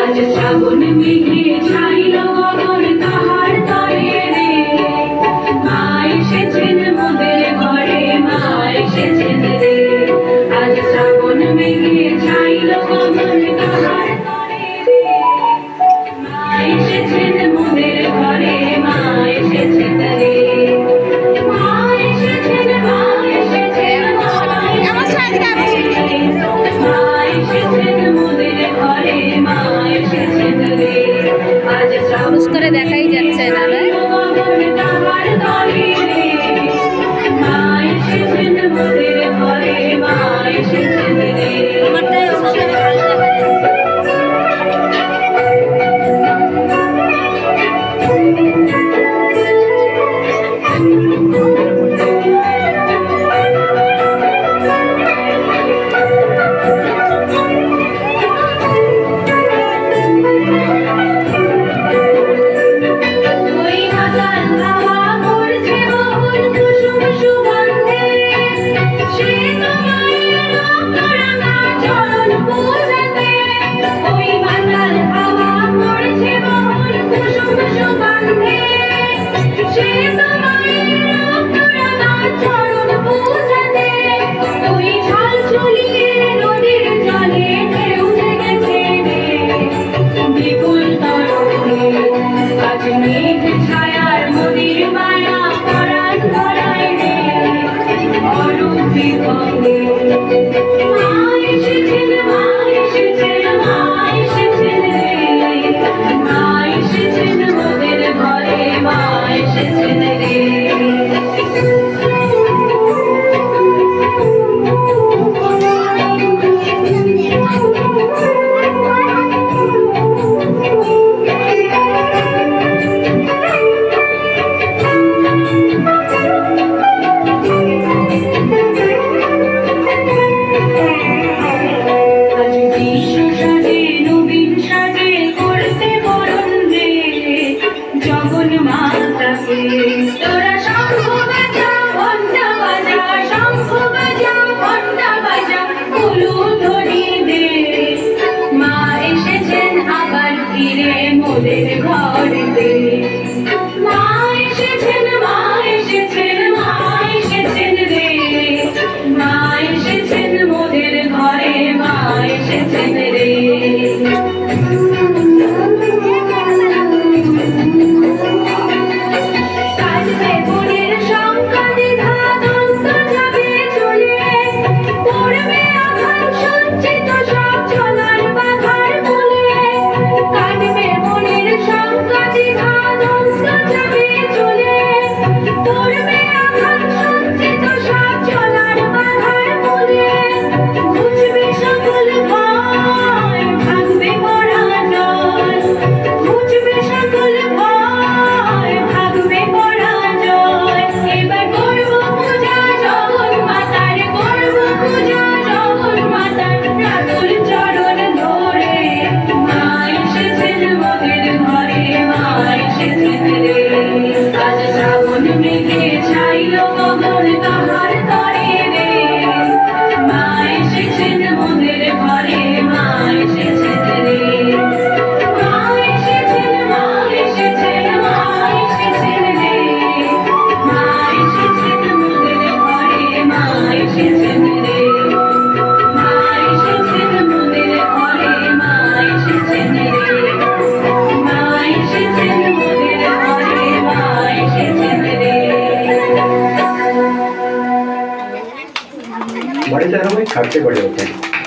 আজ শ্রাবণ মেঘে ছাইল গগন তাহার তরে রে, মা এসেছেন মোদের ঘরে, মা এসেছেন রে। আজ শ্রাবণ মেঘে ছাইল গগন তাহার তরে রে, মা এসেছেন মোদের ঘরে, মা এসেছেন রে। মা এসেছেন, মা এসেছেন, মা এসেছেন, মা এসেছেন মোদের ঘরে, মা এসেছেন রে। আজ মানুষ করে দেখাই যাচ্ছে না রে। তাহার তরে রে, মা এসেছেন মোদের ঘরে, মা এসেছেন রে। আমারটাই অবশ্যই ভালো দেখা যাচ্ছে। ওই বাতাস হাওয়া করছে বহুল কুসুম সুগন্ধে, সে তো মায়ের রক্তরাঙা চরণ পূজাতে। ওই বাতাস হাওয়া করছে বহুল কুসুম সুগন্ধে, সে তো মায়ের রক্তরাঙা চরণ পূজাতে। ওই ঝাল ঝুলিয়ে নদীর জলে ঢেউ জেগেছে রে, বিপুল তরঙ্গে। আজ মেঘ ছায়ার মোদের মায়া পরাণ ধরায় রে, অরূপ বিভঙ্গে। মা এসেছেন, মা এসেছেন, মা এসেছেন রে, মা এসেছেন মোদের ঘরে, মা এসেছেন রে। আজ বিশ্ব সাজে নবীন সাজে করতে বরণ রে, জগন মাতাকে। তোরা শঙ্খ বাজা, ঘণ্টা বাজা, শঙ্খ বাজা, ঘণ্টা বাজা, উলুধ্বনি দে। মা এসেছেন আবার ফিরে মোদের ঘরেতে। মা এসেছেন, মা এসেছেন, মা এসেছেন রে, মা এসেছেন মোদের ঘরে, মা এসেছেন রে। কাঁদবে মনের শঙ্কা দ্বিধা দ্বন্দ্ব যাবে চলে, পড়বে আঘাত সঞ্চিত সব চলার বাধার মূলে। কাঁদবে মনের শঙ্কা দ্বিধা দ্বন্দ্ব যাবে চলে, পড়বে আঘাত সঞ্চিত সব চলার বাধার মূলে। ঘুচবে সকল ভয়, ভাগবে পরাজয়, ঘুচবে সকল ভয়, ভাগবে পরাজয়। এবার করব পূজা জগন মাতার, করব পূজা জগন মাতার, রাতুল চরণ ধরে। মা এসেছেন মোদের ঘরে, মা এসেছেন রে। আজ শ্রাবণ মেঘে ছাইল গগন তাহার তরে রে, মা এসেছেন মোদের ঘরে, মা এসেছেন রে। মা এসেছেন, মা এসেছেন, মা এসেছেন রে, মা এসেছেন মোদের ঘরে, মা এসেছেন রে। মা এসেছেন মোদের ঘরে, মা এসেছেন রে, মা এসেছেন মোদের ঘরে, মা এসেছেন রে। बड़े शहरों में खर्चे बड़े होते हैं।